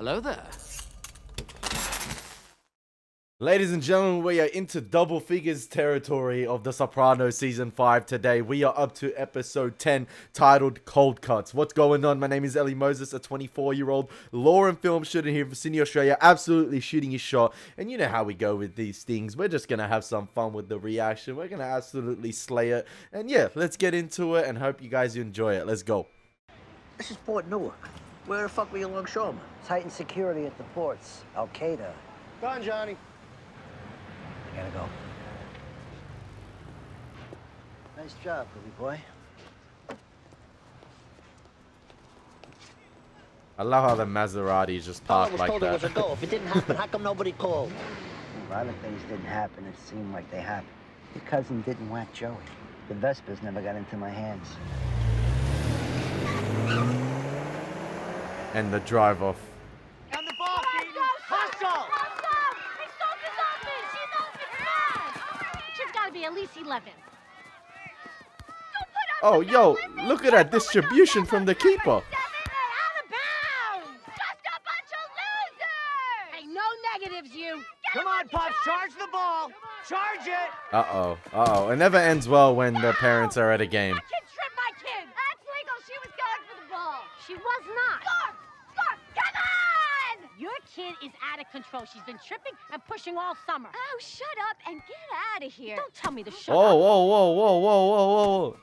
Hello there. Ladies and gentlemen, we are into double figures territory of the Sopranos season 5 today. We are up to episode 10 titled Cold Cuts. What's going on? My name is Elie Moses, a 24-year-old law and film student here from Sydney, Australia, absolutely shooting his shot. And you know how we go with these things. We're just going to have some fun with the reaction. We're going to absolutely slay it. And yeah, let's get into it and hope you guys enjoy it. Let's go. This is Port Newark. Where the fuck were you longshoremen? Tighten security at the ports. Al-Qaeda. Go on, Johnny. I gotta go. Nice job, Billy boy. I love how the Maserati is just I parked was like told it was a that. go. If it didn't happen, how come nobody called? A lot of things didn't happen. It seemed like they happened. Your cousin didn't whack Joey. The Vespers never got into my hands. And the drive off. On the ball, baby. Hustle! They stole this office! She's open! She's gotta be at least 11. Oh, yo, look at that distribution from the keeper. Out of bounds! Just a bunch of losers! Hey, no negatives, you! Come on, Pops, charge the ball. Charge it. Uh-oh, uh-oh. It never ends well when the parents are at a game. That kid tripped my kid! That's legal! She was going for the ball! She was not! Score! Score! Come on! Your kid is out of control. She's been tripping and pushing all summer. Oh, shut up and get out of here. Don't tell me to shut Whoa, up. whoa, whoa, whoa, whoa, whoa, whoa.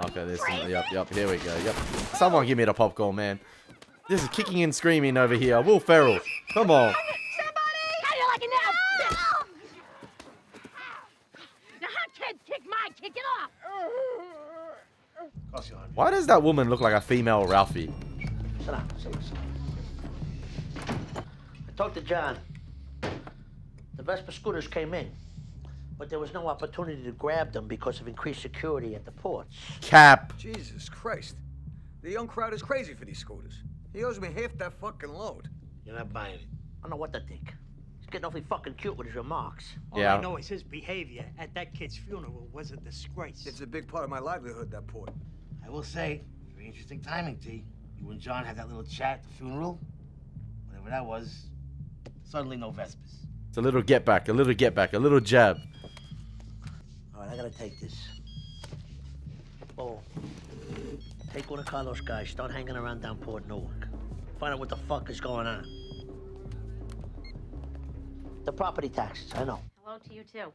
Okay, this is, yep, here we go, yep. Someone give me the popcorn, man. This is kicking and screaming over here. Will Ferrell, come on. How do you like it now? Now, how kids kick my kid? Get off! Why does that woman look like a female Ralphie? Sit down, sit down. I talked to John. The Vesper scooters came in, but there was no opportunity to grab them because of increased security at the ports. Cap. Jesus Christ. The young crowd is crazy for these scooters. He owes me half that fucking load. You're not buying it. I don't know what to think. He's getting awfully fucking cute with his remarks. All Yeah. I know is his behavior at that kid's funeral was a disgrace. It's a big part of my livelihood, that port. I will say, very interesting timing, T. You and John had that little chat at the funeral. Whatever that was, suddenly no Vespers. It's a little get back, a little get back, a little jab. All right, I gotta take this. Oh, take one of Carlos' guys. Start hanging around down Port Newark. Find out what the fuck is going on. The property taxes, I know. Hello to you, too.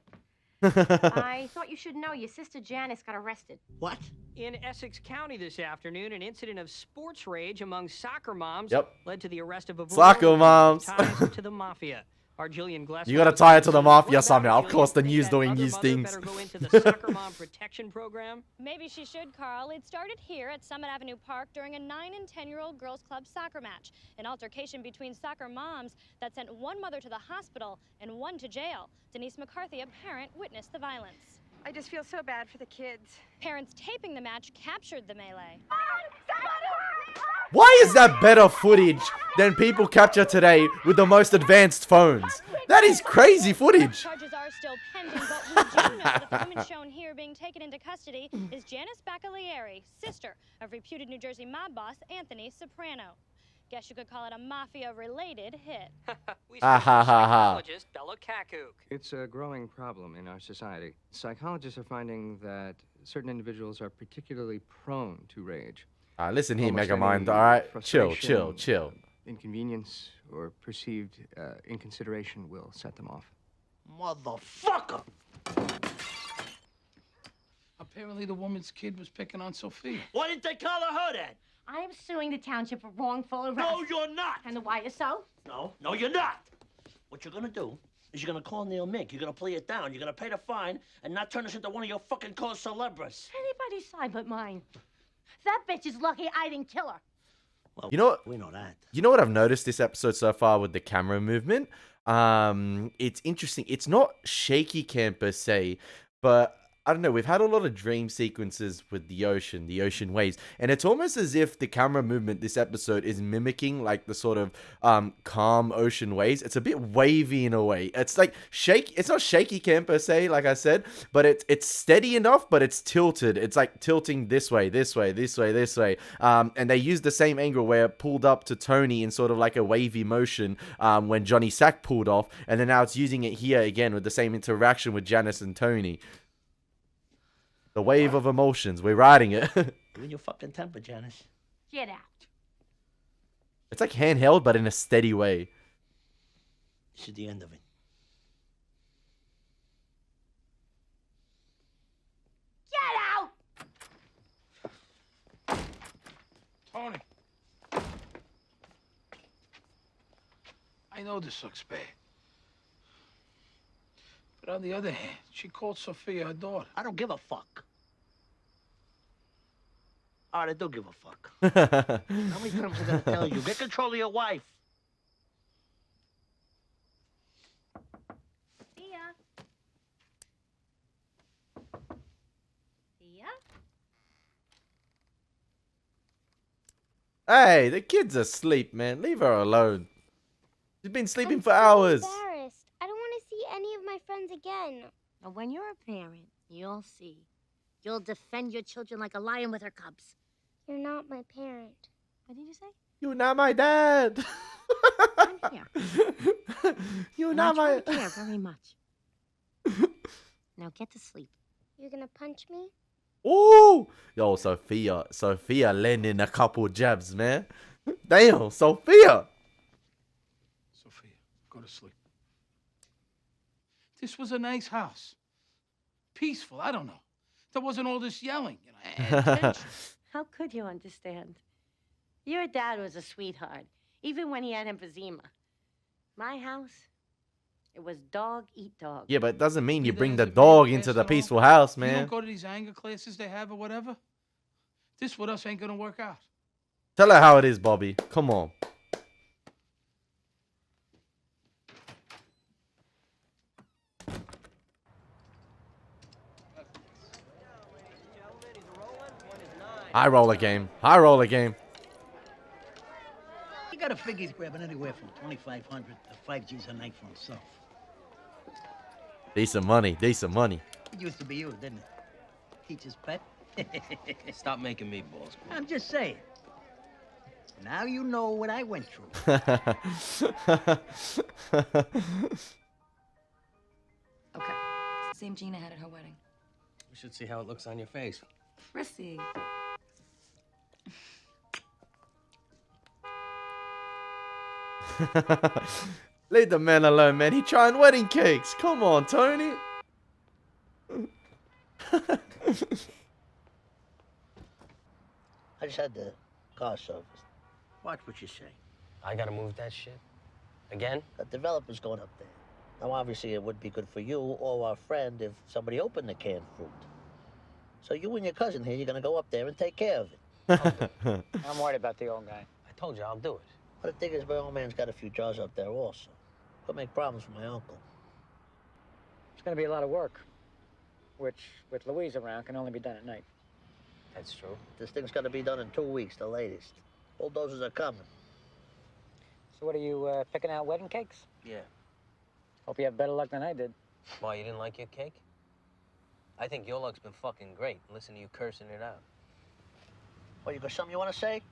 I thought you should know your sister Janice got arrested. What? In Essex County this afternoon, an incident of sports rage among soccer moms Yep. led to the arrest of a Soccer woman with moms. ties to the mafia. Our Jillian Glesser You gotta was tie on it to the scene. mafia What about somehow. Of Jillian? course, the Think news that doing other news mother things. better go into the soccer mom protection program? Maybe she should, Carl. It started here at Summit Avenue Park during a 9 and 10-year-old girls' club soccer match. An altercation between soccer moms that sent one mother to the hospital and one to jail. Denise McCarthy, a parent, witnessed the violence. I just feel so bad for the kids. Parents taping the match captured the melee. Why is that better footage than people capture today with the most advanced phones? That is crazy footage. Charges are still pending, but we do know that the woman shown here being taken into custody is Janice Bacalieri, sister of reputed New Jersey mob boss Anthony Soprano. Guess you could call it a mafia-related hit. We Ah, ha, spoke to ha, ha. psychologist Bella Kakuk. It's a growing problem in our society. Psychologists are finding that certain individuals are particularly prone to rage. Listen here, Almost Megamind, any alright? Chill, frustration, chill, chill. Inconvenience or perceived inconsideration will set them off. Motherfucker! Apparently the woman's kid was picking on Sophia. Why didn't they call her that? I am suing the township for wrongful arrest. No, you're not! And why is so? No, you're not! What you're gonna do is you're gonna call Neil Mink. You're gonna play it down. You're gonna pay the fine and not turn us into one of your fucking cause celebras. Anybody's side but mine. That bitch is lucky I didn't kill her. Well, You know what? we know that. You know what I've noticed this episode so far with the camera movement? It's interesting. It's not shaky cam per se, but I don't know, we've had a lot of dream sequences with the ocean waves, and it's almost as if the camera movement this episode is mimicking like the sort of calm ocean waves. It's a bit wavy in a way. It's like it's not shaky cam per se, like I said, but it's steady enough, but it's tilted. It's like tilting this way, this way, this way, this way. And they use the same angle where it pulled up to Tony in sort of like a wavy motion when Johnny Sack pulled off, and then now it's using it here again with the same interaction with Janice and Tony. The wave of emotions. We're riding it. You and your fucking temper, Janice. Get out. It's like handheld, but in a steady way. This is the end of it. Get out! Tony. I know this looks bad. But on the other hand, she called Sophia her daughter. I don't give a fuck. All right, I do give a fuck. How many times I gotta tell you? Get control of your wife. Thea? Thea? Hey, the kid's asleep, man. Leave her alone. She's been sleeping for hours. Embarrassed. I don't want to see any of my friends again. Now, when you're a parent, you'll see. You'll defend your children like a lion with her cubs. You're not my parent. What did you say? You're not my dad. I'm here. You're And not my... I care very much. Now get to sleep. You're gonna punch me? Ooh! Yo, Sophia landing a couple jabs, man. Damn, Sophia! Sophia, go to sleep. This was a nice house. Peaceful, I don't know. There wasn't all this yelling, you know, and tension. How could you understand? Your dad was a sweetheart, even when he had emphysema. My house, it was dog eat dog. Yeah, but it doesn't mean you Neither bring has the it been dog passed into the at all. peaceful house, You man. don't go to these anger classes they have or whatever? This with us ain't gonna work out. Tell her how it is, Bobby. Come on. High roller game. High roller game. You gotta figure he's grabbing anywhere from 2,500 to 5 G's a night for himself. Decent money. Decent money. It used to be you, didn't it? Teacher's pet. Stop making meatballs. I'm just saying. Now you know what I went through. Okay. Same Gina had at her wedding. We should see how it looks on your face. Prissy. Leave the man alone, man. He trying wedding cakes. Come on, Tony. I just had the car serviced. Watch what you say. I gotta move that shit. Again? The developer's going up there. Now, obviously, it would be good for you or our friend if somebody opened the canned fruit. So you and your cousin here, you're gonna go up there and take care of it. I'm worried about the old guy. I told you I'll do it. But the thing is, my old man's got a few jars up there also. Could make problems for my uncle. It's gonna be a lot of work, which, with Louise around, can only be done at night. That's true. This thing's gotta be done in 2 weeks, the latest. Bulldozers are coming. So what are you, picking out wedding cakes? Yeah. Hope you have better luck than I did. Why, you didn't like your cake? I think your luck's been fucking great. Listen to you cursing it out. Well, you got something you want to say?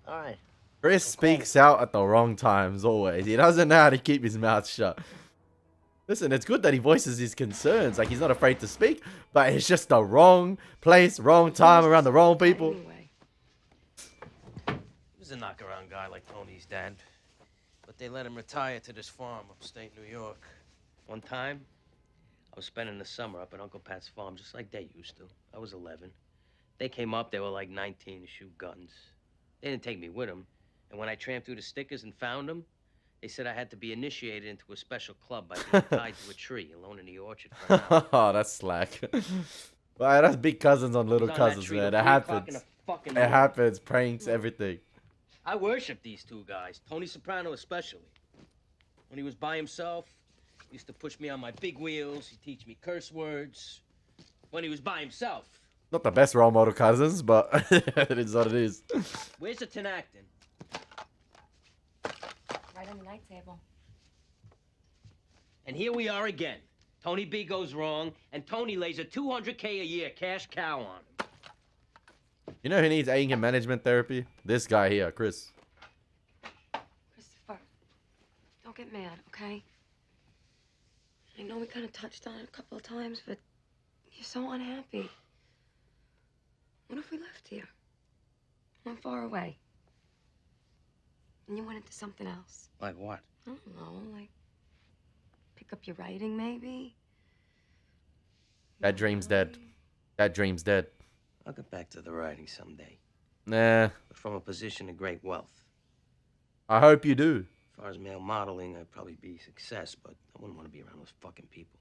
All right. Chris speaks out at the wrong times always. He doesn't know how to keep his mouth shut. Listen, it's good that he voices his concerns. Like, he's not afraid to speak, but it's just the wrong place, wrong time, around the wrong people. He was a knock-around guy like Tony's dad. But they let him retire to this farm upstate New York. One time, I was spending the summer up at Uncle Pat's farm, just like they used to. I was 11. They came up, they were like 19 to shoot guns. They didn't take me with them. And when I tramped through the stickers and found them, they said I had to be initiated into a special club by being tied to a tree alone in the orchard for an hour. Oh, that's slack. Well, that's big cousins on little I was on that cousins, tree man. till It 3 o'clock in happens. the fucking It morning. happens. Pranks, everything. I worship these two guys, Tony Soprano especially. When he was by himself, Used to push me on my big wheels. He'd teach me curse words. When he was by himself. Not the best role model, cousins, but it is what it is. Where's the Tenactin? Right on the night table. And here we are again. Tony B goes wrong, and Tony lays a $200K a year cash cow on him. You know who needs anger management therapy? This guy here, Chris. Christopher, don't get mad, okay? I know we kind of touched on it a couple of times, but you're so unhappy. What if we left here? Went far away. And you went into something else. Like what? I don't know, like pick up your writing, maybe? That dream's dead. That dream's dead. I'll get back to the writing someday. Nah. But from a position of great wealth. I hope you do. As far as male modeling, I'd probably be a success, but I wouldn't want to be around those fucking people.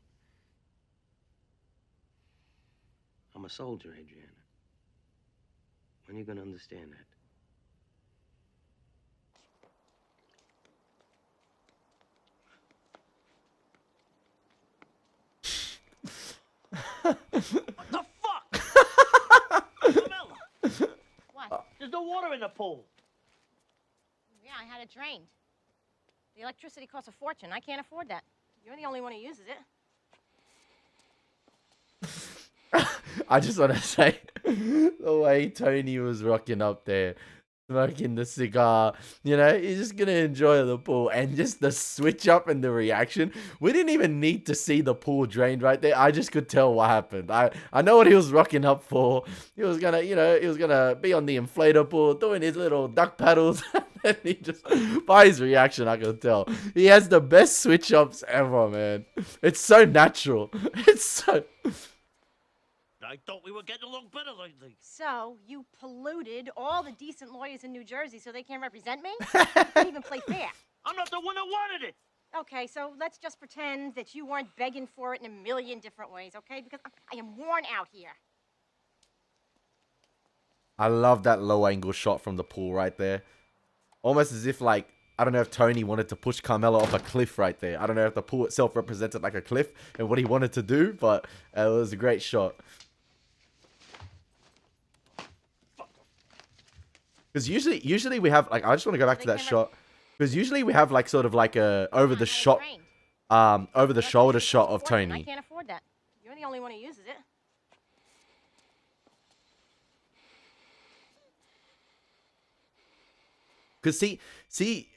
I'm a soldier, Adriana. When are you gonna understand that? What the fuck? Camilla! What? There's no water in the pool. Yeah, I had it drained. The electricity costs a fortune. I can't afford that. You're the only one who uses it. I just want to say, the way Tony was rocking up there, smoking the cigar, you know, he's just going to enjoy the pool. And just the switch up and the reaction. We didn't even need to see the pool drained right there. I just could tell what happened. I know what he was rocking up for. He was going to, you know, he was going to be on the inflator pool, doing his little duck paddles. And he just, by his reaction, I could tell. He has the best switch ups ever, man. It's so natural. It's so... I thought we were getting along better lately. So, you polluted all the decent lawyers in New Jersey so they can't represent me? You can't even play fair. I'm not the one that wanted it. Okay, so let's just pretend that you weren't begging for it in a million different ways, okay? Because I am worn out here. I love that low angle shot from the pool right there. Almost as if, like, I don't know if Tony wanted to push Carmela off a cliff right there. I don't know if the pool itself represented like a cliff and what he wanted to do, but it was a great shot. Because usually we have, like, I just want to go back to that shot. Because usually we have, like, sort of like a over the shoulder shot of I Tony. can't afford that. You're the only one who uses it. Because see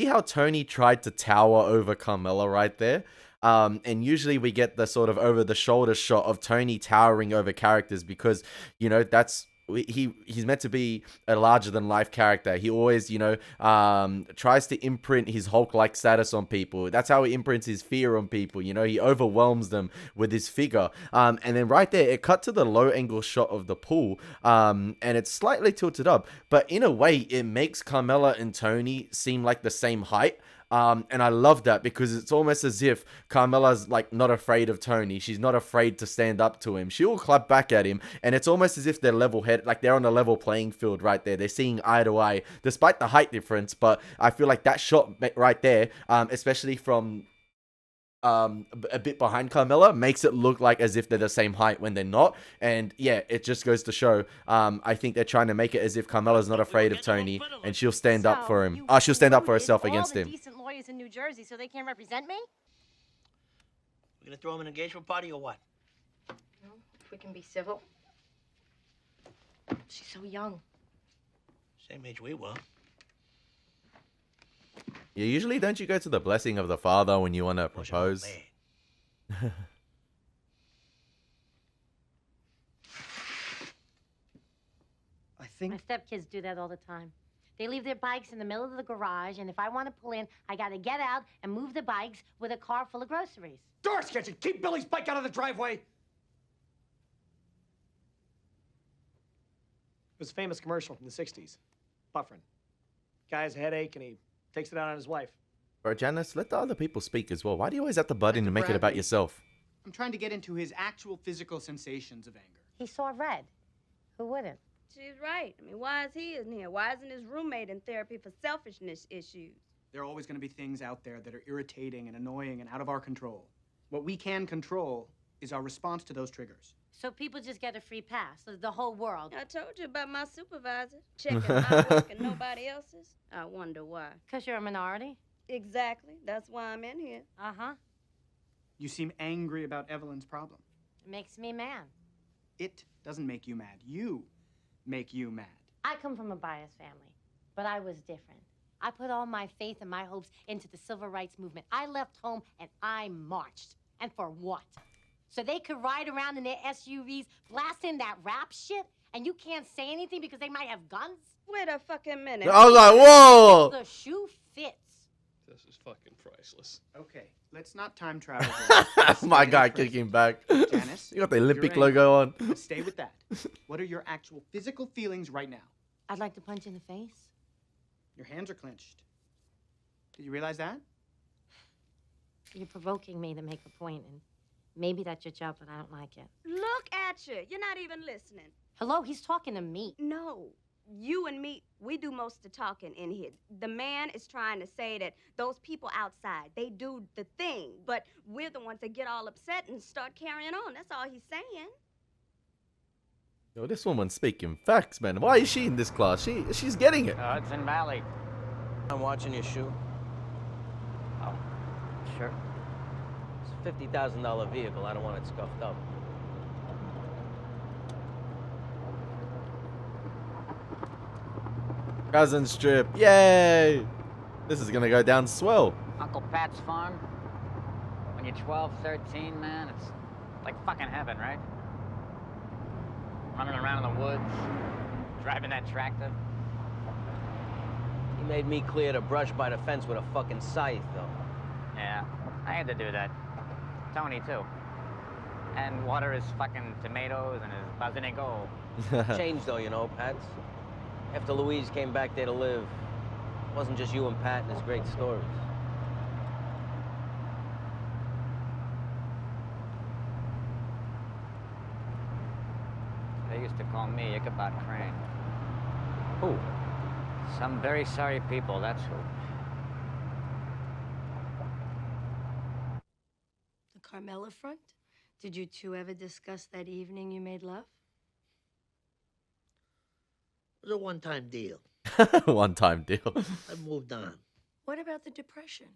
how Tony tried to tower over Carmela right there? And usually we get the sort of over the shoulder shot of Tony towering over characters because, you know, that's... He's meant to be a larger than life character. He always, you know, tries to imprint his Hulk-like status on people. That's how he imprints his fear on people. You know, he overwhelms them with his figure. And then right there, it cut to the low angle shot of the pool. And it's slightly tilted up, but in a way, it makes Carmela and Tony seem like the same height. And I love that because it's almost as if Carmela's like not afraid of Tony. She's not afraid to stand up to him. She'll clap back at him. And it's almost as if they're level headed, like they're on a level playing field right there. They're seeing eye to eye despite the height difference. But I feel like that shot right there, especially from a bit behind Carmela, makes it look like as if they're the same height when they're not. And yeah, it just goes to show, I think they're trying to make it as if Carmela's not afraid of Tony and she'll stand up for him. She'll stand up for herself against him. Decent lawyers in New Jersey so they can't represent me? We're gonna throw him an engagement party or what? No, if we can be civil. She's so young. Same age we were. Yeah, usually don't you go to the blessing of the father when you want to propose? I think... My stepkids do that all the time. They leave their bikes in the middle of the garage, and if I want to pull in, I gotta get out and move the bikes with a car full of groceries. Doris, can't you keep Billy's bike out of the driveway? It was a famous commercial from the 60s. Bufferin. Guy has a headache, and he takes it out on his wife. Bro, Janice, let the other people speak as well. Why do you always have to butt in and make it about yourself? I'm trying to get into his actual physical sensations of anger. He saw red. Who wouldn't? She's right. I mean, why is he in here? Why isn't his roommate in therapy for selfishness issues? There are always going to be things out there that are irritating and annoying and out of our control. What we can control is our response to those triggers. So people just get a free pass, the whole world. I told you about my supervisor. Checking my work and nobody else's. I wonder why. 'Cause you're a minority? Exactly. That's why I'm in here. Uh-huh. You seem angry about Evelyn's problem. It makes me mad. It doesn't make you mad. You make you mad. I come from a biased family, but I was different. I put all my faith and my hopes into the civil rights movement. I left home and I marched. And for what? So they could ride around in their SUVs blasting that rap shit, and you can't say anything because they might have guns? Wait a fucking minute. I was like, whoa! The shoe fits. This is fucking priceless. Okay, let's not time travel. My guy kicking back. Janice, You got the Olympic you're logo on. Let's stay with that. What are your actual physical feelings right now? I'd like to punch you in the face. Your hands are clenched. Did you realize that? You're provoking me to make a point, and maybe that's your job, but I don't like it. Look at you. You're not even listening. Hello, he's talking to me. No. You and me, we do most of the talking in here. The man is trying to say that those people outside, they do the thing, but we're the ones that get all upset and start carrying on. That's all he's saying. Yo, this woman's speaking facts, man. Why is she in this class? She's getting it. Hudson Valley. I'm watching your shoe. Oh, sure. It's a $50,000 vehicle. I don't want it scuffed up. Cousin strip. Yay! This is gonna go down swell. Uncle Pat's farm. When you're 12, 13, man, it's like fucking heaven, right? Running around in the woods, driving that tractor. He made me clear the brush by the fence with a fucking scythe, though. Yeah, I had to do that. Tony, too. And water his fucking tomatoes and his basilico. Changed, though, you know, Pats. After Louise came back there to live, it wasn't just you and Pat and his great stories. They used to call me Ichabod Crane. Who? Some very sorry people, that's who. The Carmela front? Did you two ever discuss that evening you made love? It was a one-time deal. One-time deal. I moved on. What about the depression?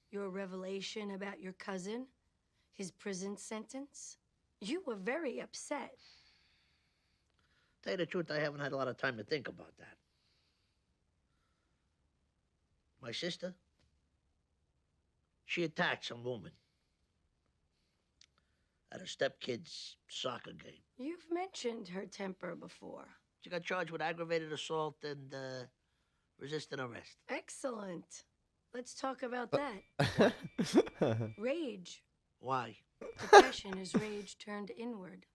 Your revelation about your cousin? His prison sentence? You were very upset. Tell you the truth, I haven't had a lot of time to think about that. My sister, she attacked some woman at her stepkid's soccer game. You've mentioned her temper before. She got charged with aggravated assault and resisting arrest. Excellent. Let's talk about that. Rage. Why? Depression is rage turned inward.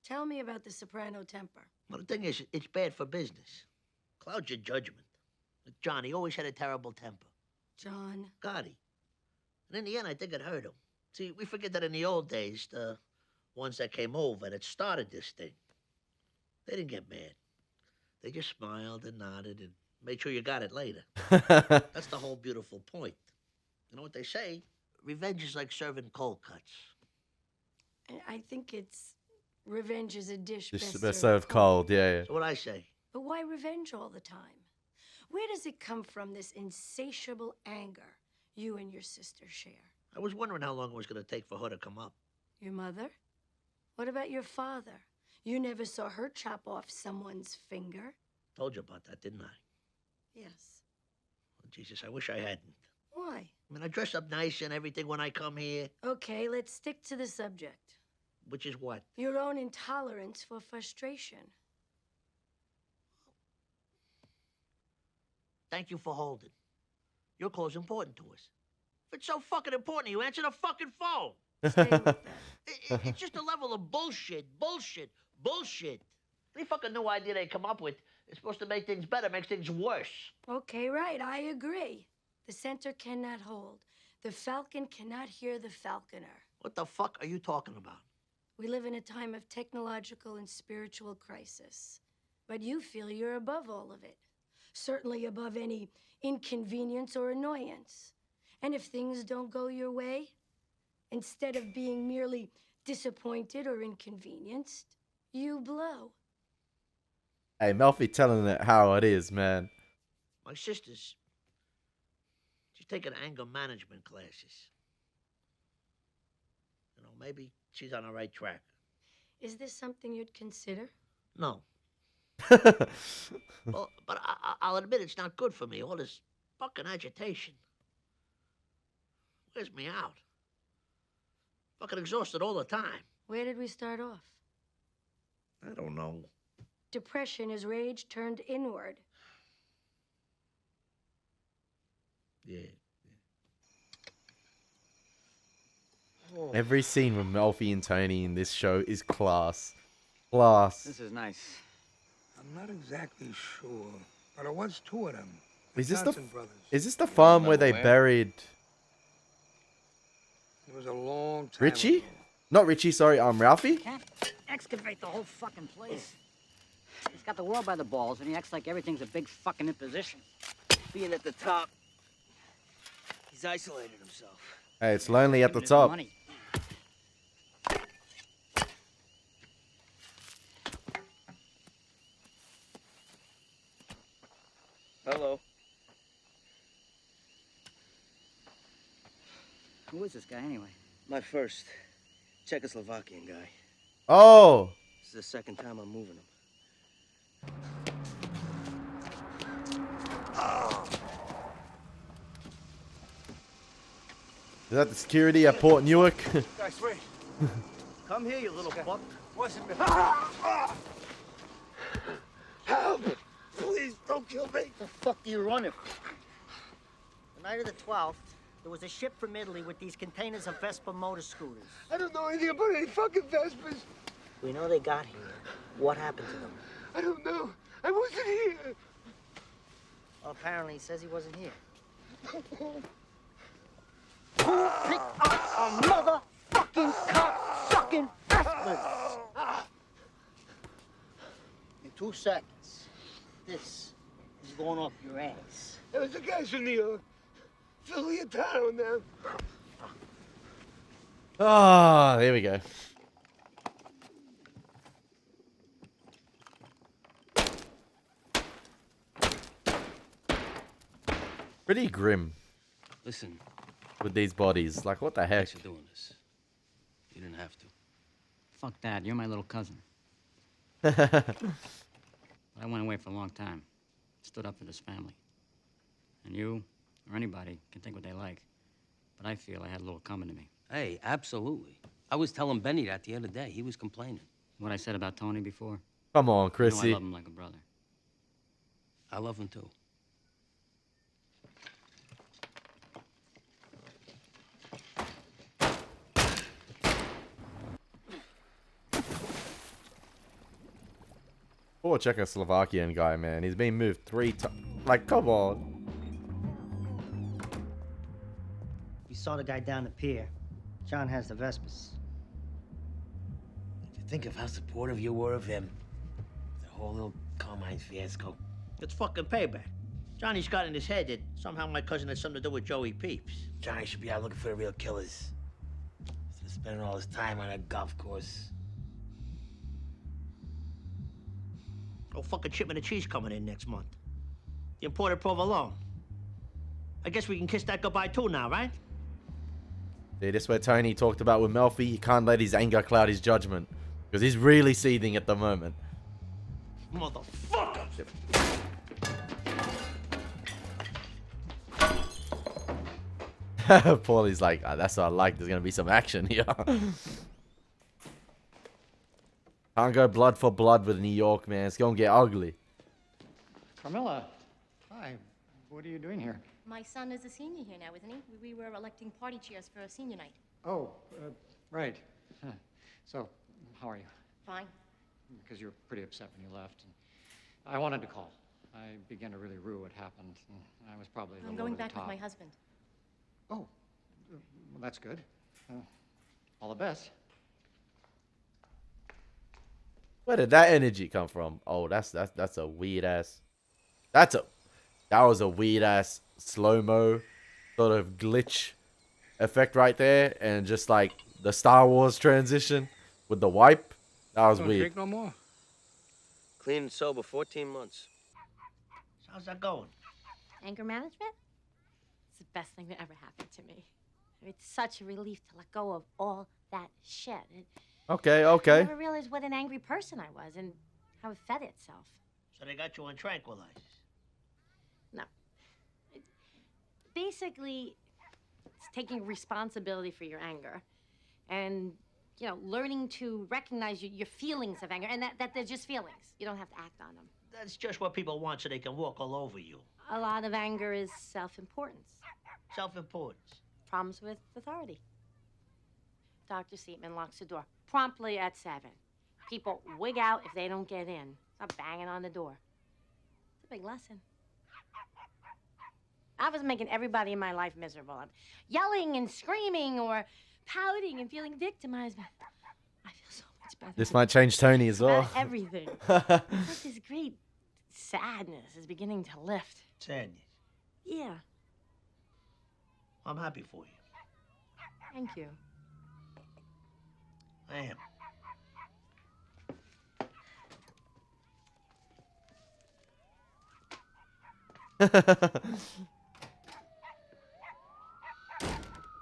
Tell me about the soprano temper. Well, the thing is, it's bad for business. Clouds your judgment. John, he always had a terrible temper. John? Gotti. And in the end, I think it hurt him. See, we forget that in the old days, the ones that came over that started this thing, they didn't get mad. They just smiled and nodded and made sure you got it later. That's the whole beautiful point. You know what they say? Revenge is like serving cold cuts. I think it's revenge is a dish Just best served cold, yeah. So what I say? But why revenge all the time? Where does it come from, this insatiable anger you and your sister share? I was wondering how long it was going to take for her to come up. Your mother? What about your father? You never saw her chop off someone's finger. Told you about that, didn't I? Yes. Oh, Jesus, I wish I hadn't. Why? I mean, I dress up nice and everything when I come here. Okay, let's stick to the subject. Which is what? Your own intolerance for frustration. Thank you for holding. Your call's important to us. If it's so fucking important, you answer the fucking phone. Stay with that. It's just a level of bullshit. Any fucking new idea they come up with is supposed to make things better, makes things worse. Okay, right, I agree. The center cannot hold. The falcon cannot hear the falconer. What the fuck are you talking about? We live in a time of technological and spiritual crisis. But you feel you're above all of it. certainly above any inconvenience or annoyance. And if things don't go your way, instead of being merely disappointed or inconvenienced, you blow. Hey, Melfi telling it how it is, man. My sister's. She's taking anger management classes. You know, maybe she's on the right track. Is this something you'd consider? No. Well, but I'll admit it's not good for me. All this fucking agitation wears me out. Fucking exhausted all the time. Where did we start off? I don't know. Depression is rage turned inward. Yeah. Every scene with Melfi and Tony in this show is class. Class. This is nice. I'm not exactly sure, but it was two of them. Is this Johnson brothers. the farm where they Remember buried It was a long time Richie? ago. Not Richie, sorry, Ralphie? Can't excavate the whole fucking place. He's got the world by the balls, and he acts like everything's a big fucking imposition. Being at the top, he's isolated himself. Hey, it's lonely at the Giving his top. money. Hello. Who is this guy anyway? My first Czechoslovakian guy. Oh! This is the second time I'm moving him. Is that the security at Port Newark? Guys, wait. Come here, you little fuck. Wasn't me. Help! Please don't kill me. The fuck are you running? The night of the 12th, there was a ship from Italy with these containers of Vespa motor scooters. I don't know anything about any fucking Vespers. We know they got here. What happened to them? I don't know. I wasn't here. Well, apparently he says he wasn't here. Who picked up a motherfucking cock-sucking Vespers? In 2 seconds, this is going up your ass. It was the guys from New York. Philly and town now. Ah, there we go. Pretty grim Listen, with these bodies. Like, what the heck? thanks for doing this. You didn't have to. Fuck that. You're my little cousin. Hey, I went away for a long time. Stood up for this family. And you, or anybody, can think what they like. But I feel I had a little coming to me. Hey, absolutely. I was telling Benny that the other day. He was complaining. What I said about Tony before? Come on, You know Chrissy. I love him like a brother. I love him too. Poor Czechoslovakian guy, man. He's been moved 3 times. Like, come on. We saw the guy down the pier. John has the Vespers. To think of how supportive you were of him. The whole little Carmine fiasco. It's fucking payback. Johnny's got in his head that somehow my cousin had something to do with Joey Peeps. Johnny should be out looking for the real killers. Instead of spending all his time on a golf course. Oh, fucking shipment of cheese coming in next month. The imported provolone. I guess we can kiss that goodbye too now, right? See, this is where Tony talked about with Melfi. He can't let his anger cloud his judgment. Because he's really seething at the moment. Motherfucker! Paulie's like, "Ah, that's what I like. There's going to be some action here." Can't go blood for blood with New York, man. It's going to get ugly. Carmilla, hi. What are you doing here? My son is a senior here now, isn't he? We were electing party chairs for a senior night. Oh, right. Huh. So, how are you? Fine. Because you were pretty upset when you left. And I wanted to call. I began to really rue what happened. And I was probably a I'm little going over the back with top. my husband. Oh, well, that's good. All the best. Where did that energy come from? Oh, that's a weird ass. That's a That was a weird ass slow-mo sort of glitch effect right there, and just like the Star Wars transition with the wipe. That was Don't weird. drink no more? Clean and sober, 14 months. So how's that going? Anger management? It's the best thing that ever happened to me. It's such a relief to let go of all that shit. Okay, I okay. never realized what an angry person I was and how it fed itself. So they got you on tranquilizers. No. Basically, it's taking responsibility for your anger and, you know, learning to recognize your feelings of anger and that they're just feelings. You don't have to act on them. That's just what people want so they can walk all over you. A lot of anger is self-importance. Self-importance. Problems with authority. Dr. Seaman locks the door promptly at 7. People wig out if they don't get in. Stop banging on the door. It's a big lesson. I was making everybody in my life miserable. I'm yelling and screaming or pouting and feeling victimized. But I feel so much better. This might change Tony as well. About everything. It's like this great sadness is beginning to lift. Sadness. Yeah. I'm happy for you. Thank you. I am.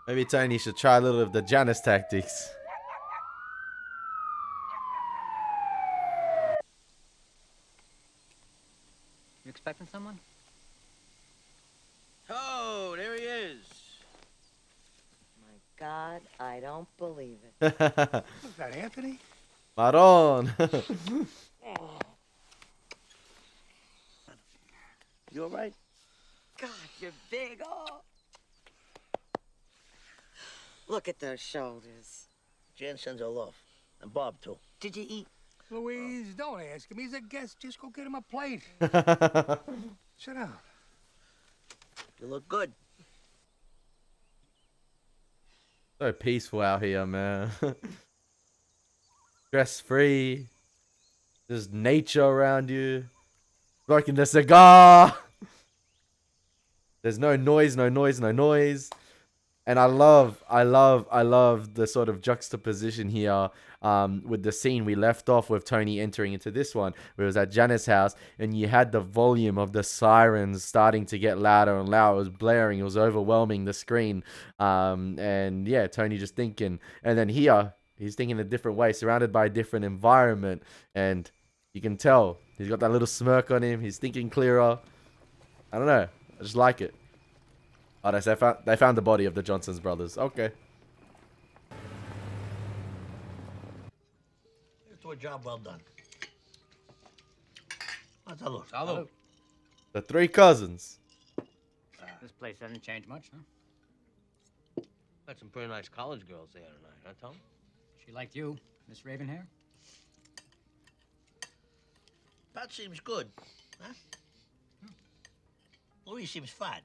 Maybe Tony should try a little of the Janice tactics. You expecting someone? Oh, there he is. My God, I don't believe it. What's that, Anthony? Maron. You all right? God, you're big. Oh. Look at those shoulders. Jan sends her love. And Bob, too. Did you eat? Louise, don't ask him. He's a guest. Just go get him a plate. Sit down. You look good. So peaceful out here, man. Stress free. There's nature around you. Smoking the cigar. There's no noise, no noise, no noise. And I love the sort of juxtaposition here with the scene we left off with Tony entering into this one, where it was at Janice's house, and you had the volume of the sirens starting to get louder and louder. It was blaring, it was overwhelming the screen. And yeah, Tony just thinking. And then here, he's thinking a different way, surrounded by a different environment. And you can tell, he's got that little smirk on him, he's thinking clearer. I don't know, I just like it. Oh, they found the body of the Johnson's brothers. Okay. Let's do a job well done. Salud. Salud. The 3 cousins. This place hasn't changed much, huh? Got some pretty nice college girls there tonight, huh, Tom? She liked you, Miss Ravenhair. Pat seems good. Huh? Louise seems fat.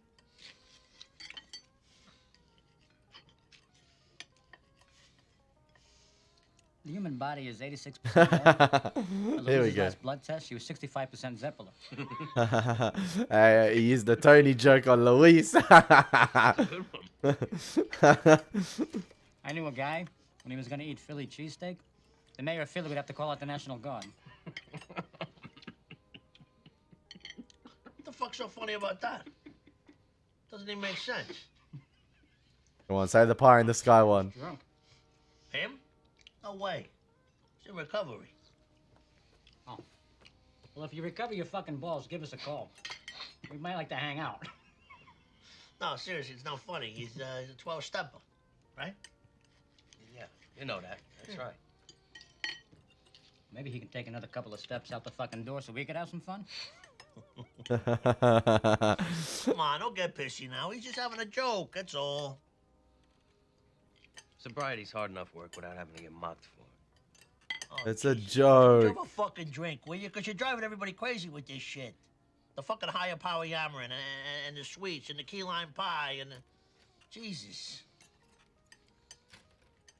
The human body is 86%. Here we go. Last blood test, she was 65% Zeppelin. He used the Tony joke on Luis. I knew a guy, when he was going to eat Philly cheesesteak, the mayor of Philly would have to call out the National Guard. What the fuck's so funny about that? Doesn't even make sense. Come on, say the pie in the sky one. Drunk. Him? No way. He's in recovery. Oh. Well, if you recover your fucking balls, give us a call. We might like to hang out. No, seriously, it's not funny. He's a 12-stepper, right? Yeah, you know that. That's right. Maybe he can take another couple of steps out the fucking door so we could have some fun. Come on, don't get pissy now. He's just having a joke, that's all. Sobriety's hard enough work without having to get mocked for it. Oh, It's a Give joke. him a fucking drink, will you? Because you're driving everybody crazy with this shit. The fucking higher power yammering and the sweets and the key lime pie and the... Jesus.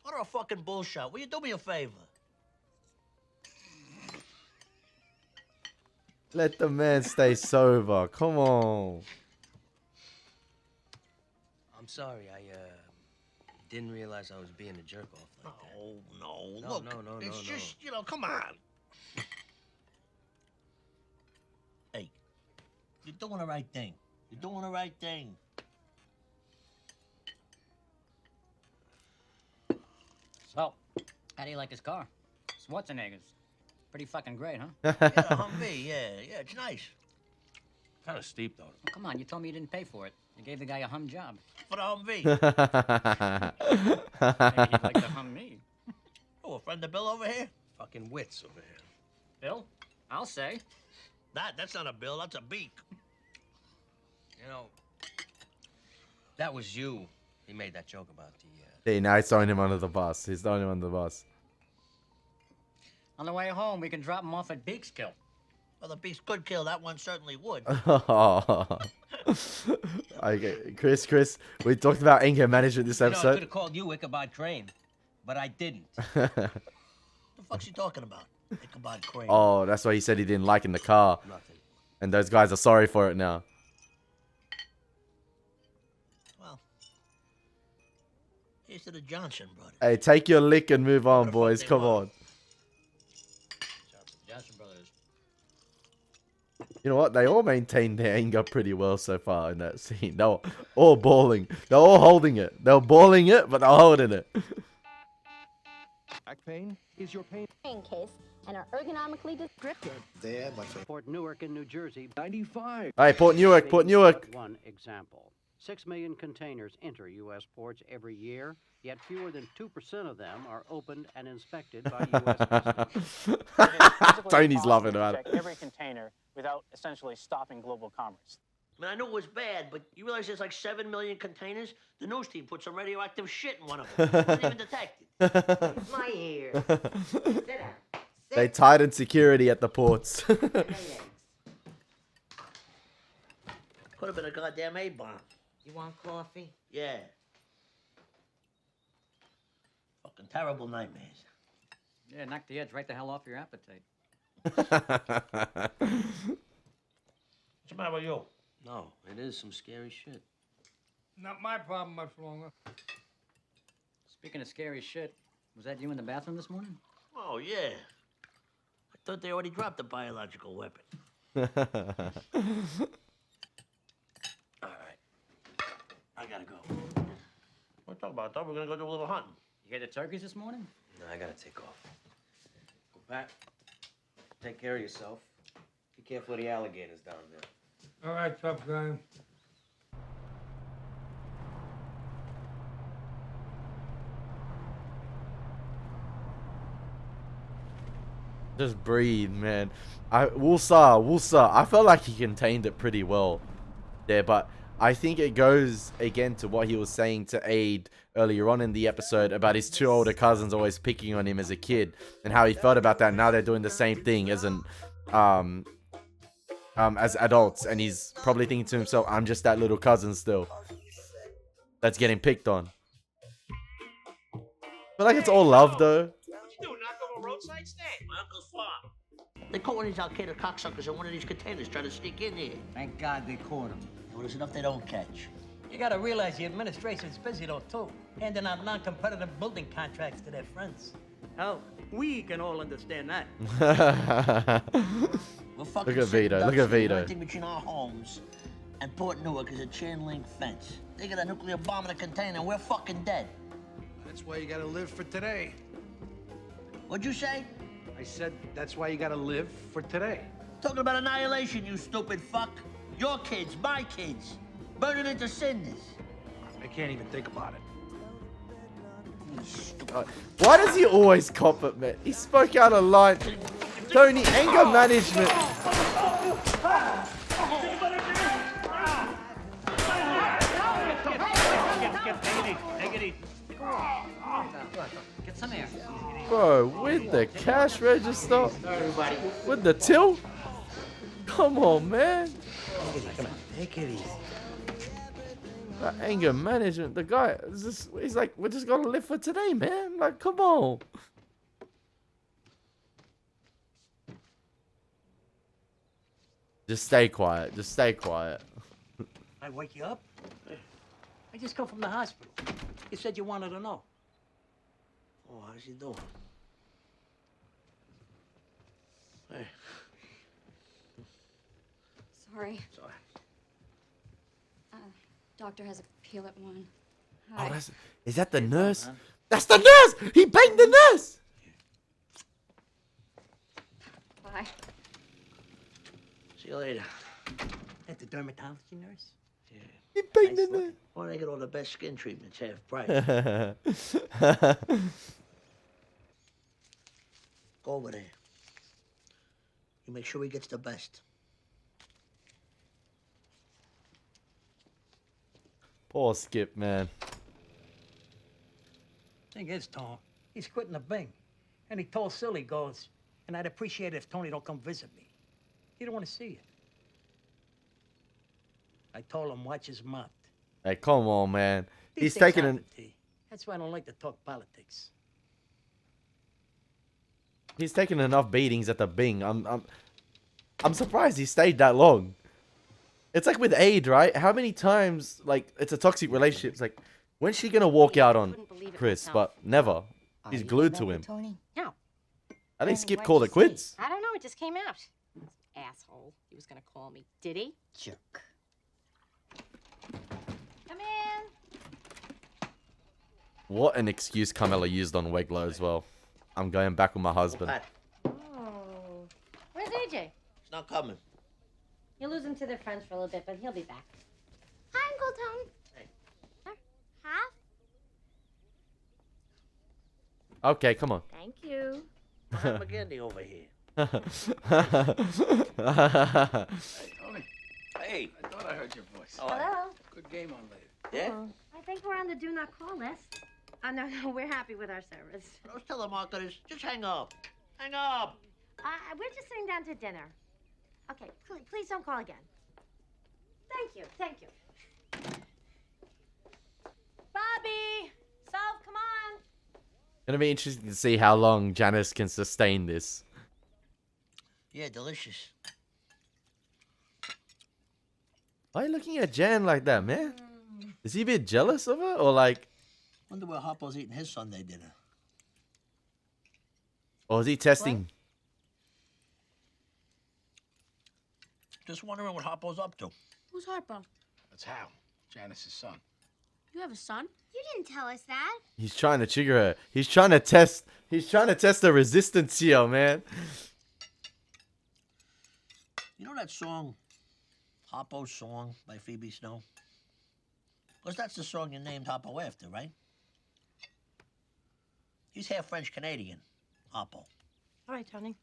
What a fucking bullshit. Will you do me a favor? Let the man stay sober. Come on. I'm sorry. I didn't realize I was being a jerk off like that. No. No, Look, no, it's no. just, you know, come on. Hey, you're doing the right thing. You're doing the right thing. So, how do you like his car? Schwarzenegger's. Pretty fucking great, huh? Yeah, Humvee, yeah, it's nice. Kind of steep, though. Oh, come on, you told me you didn't pay for it. You gave the guy a hum job. For the Humvee. Maybe he'd like to hum me. Oh, a friend of Bill over here? Fucking wits over here. Bill? I'll say. That's not a bill, that's a beak. You know, that was you. He made that joke about the. See, now he's throwing him under the bus. He's throwing him under the bus. On the way home, we can drop him off at Beakskill. Well, the beast could kill. That one certainly would. Okay, Chris, we talked about anger management this You know, I could episode. have called you Ichabod Crane, but I didn't. What the fuck's he talking about? Ichabod Crane. Oh, that's why he said he didn't like in the car. Nothing. And those guys are sorry for it now. Well, here's to the Johnson brothers. Hey, take your lick and move on, boys. Come on. Johnson Brothers. You know what? They all maintained their anger pretty well so far in that scene. They were all bawling. They're all holding it. They're bawling it, but they're holding it. Back pain is your pain. Case and are ergonomically descriptive. There, my friend. Port Newark in New Jersey. 95. Hey, Port Newark, Port Newark. One example. 6 million containers enter U.S. ports every year, yet fewer than 2% of them are opened and inspected by U.S. Customs. Tony's loving about check it. every container without essentially stopping global commerce. I mean, I knew it was bad, but you realize there's like 7 million containers? The news team put some radioactive shit in one of them. It wasn't even detected. My ears. Sit down. They tightened security at the ports. Could have been a goddamn A-bomb. You want coffee? Yeah. Fucking terrible nightmares. Yeah, knock the edge right the hell off your appetite. What's the matter with you? No, it is some scary shit. Not my problem much longer. Speaking of scary shit, was that you in the bathroom this morning? Oh, yeah. I thought they already dropped the biological weapon. All right. I gotta go. What talk about? I thought we were gonna go do a little hunting. You get the turkeys this morning? No, I gotta take off. Go back. Take care of yourself. Be careful of the alligators down there. All right, tough guy. Just breathe, man. Wulsa. I felt like he contained it pretty well there, but I think it goes again to what he was saying to Aid earlier on in the episode about his two older cousins always picking on him as a kid and how he felt about that. Now they're doing the same thing as adults, and he's probably thinking to himself, I'm just that little cousin still that's getting picked on. But like, it's all love though. Roadside stand. My uncle's farm. They caught one of these Al-Qaeda cocksuckers in one of these containers trying to sneak in here. Thank God they caught him. Well, there's enough they don't catch. You gotta realize the administration's busy though, too. Handing out non-competitive building contracts to their friends. Oh, we can all understand that. We're fucking Look at Vito. Look at The Vito. only thing between our homes and Port Newark is a chain link fence. They got a nuclear bomb in a container and we're fucking dead. That's why you gotta live for today. What'd you say? I said that's why you gotta live for today. Talking about annihilation, you stupid fuck. Your kids, my kids. Burning into cinders. I can't even think about it. Why does he always cop it, man? He spoke out a line. Tony, anger management. Take it easy. Get some air. Bro, with the cash register? With the till? Come on, man. Come on, take it easy. That anger management, the guy, he's like, we just gotta live for today, man. Like, come on. Just stay quiet. Just stay quiet. I wake you up? I just come from the hospital. You said you wanted to know. Oh, how's he doing? Hey. Sorry. Sorry. Doctor has a peel at 1. Oh, is that the nurse? That's the nurse! He banged the nurse! Bye. See you later. At the dermatology nurse? Yeah. He banged the nurse. Why they get all the best skin treatments half price? Go over there. You make sure he gets the best. Poor Skip, man. Thing is, Tom, he's quitting the Bing. And he told Silly, goes, and I'd appreciate it if Tony don't come visit me. He don't want to see you. I told him, watch his mouth. Hey, come on, man. These He's things taking happen, T. That's why I don't like to talk politics. He's taken enough beatings at the Bing. I'm surprised he stayed that long. It's like with Aid, right? How many times, like, it's a toxic relationship. It's like, when's she gonna walk out on Chris? But never. He's glued to him. Tony? No. I think Skip called it quits. I don't know. It just came out. Asshole. He was gonna call me. Did he? Jerk. Come in. What an excuse Carmela used on Wegler as well. I'm going back with my husband. Oh. Where's AJ? He's not coming. You'll lose him to their friends for a little bit, but he'll be back. Hi, Uncle Tom. Hey. Huh? Okay, come on. Thank you. I'm McGinty over here. Hey, Tony. Hey. I thought I heard your voice. Hello. Good game on later. Yeah? I think we're on the do not call list. Oh, no, we're happy with our service. Those telemarketers, just hang up. Hang up. We're just sitting down to dinner. Okay, please don't call again. Thank you. Bobby! Solve, come on! Gonna be interesting to see how long Janice can sustain this. Yeah, delicious. Why are you looking at Jan like that, man? Is he a bit jealous of her? Or like... Wonder where Hoppo's eating his Sunday dinner. Or is he testing... Just wondering what Hoppo's up to. Who's Harpo? That's Hal, Janice's son. You have a son? You didn't tell us that. He's trying to trigger her. He's trying to test the resistance here, man. You know that song, Hoppo's Song by Phoebe Snow? Because that's the song you named Hoppo after, right? He's half French-Canadian, Hoppo. All right, Tony.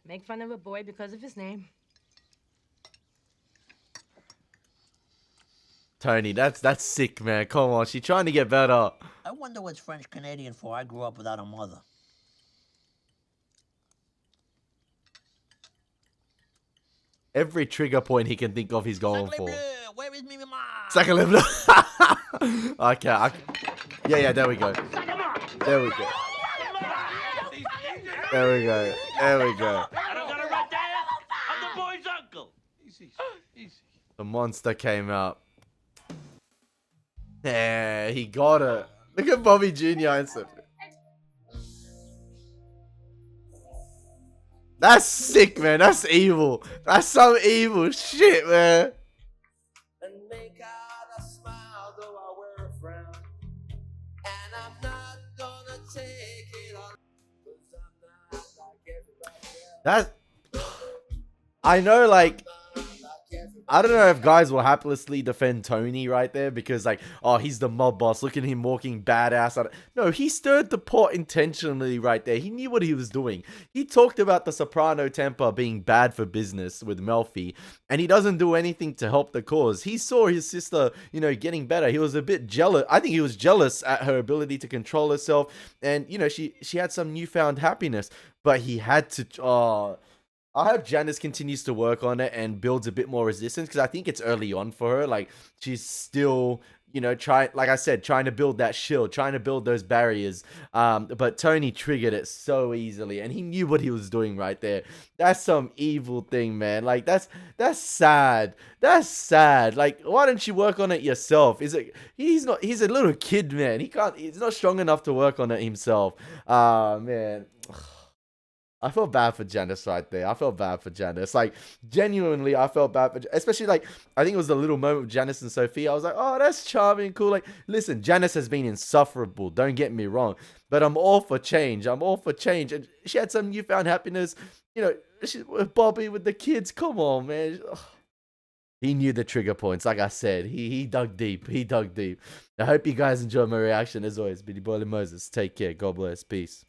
Make fun of a boy because of his name. Tony, that's sick, man. Come on, she's trying to get better. I wonder what's French-Canadian for. I grew up without a mother. Every trigger point he can think of, he's going for. Where is me, mama? Sacre bleu. Okay. Yeah, there we go. There we go. There we go. There we go. I don't gotta write that. I'm the boy's uncle. Easy. The monster came out. Yeah, he got it. Look at Bobby Jr. instantly. That's sick, man. That's evil. That's some evil shit, man. That's... I know, like... I don't know if guys will haplessly defend Tony right there because, like, oh, he's the mob boss. Look at him walking badass. No, he stirred the pot intentionally right there. He knew what he was doing. He talked about the Soprano temper being bad for business with Melfi, and he doesn't do anything to help the cause. He saw his sister, you know, getting better. He was a bit jealous. I think he was jealous at her ability to control herself, and, you know, she had some newfound happiness, but he had to... I hope Janice continues to work on it and builds a bit more resistance because I think it's early on for her. Like, she's still, you know, like I said, trying to build that shield, trying to build those barriers. But Tony triggered it so easily, and he knew what he was doing right there. That's some evil thing, man. Like that's sad. That's sad. Like, why don't you work on it yourself? He's a little kid, man. He's not strong enough to work on it himself. Man. I felt bad for Janice right there. I felt bad for Janice. Like, genuinely, I felt bad for... Especially, like, I think it was the little moment with Janice and Sophia. I was like, oh, that's charming, cool. Like, listen, Janice has been insufferable. Don't get me wrong. But I'm all for change. I'm all for change. And she had some newfound happiness. You know, with Bobby, with the kids. Come on, man. He knew the trigger points. Like I said, he dug deep. He dug deep. I hope you guys enjoyed my reaction. As always, Billy Boy Elie Moses. Take care. God bless. Peace.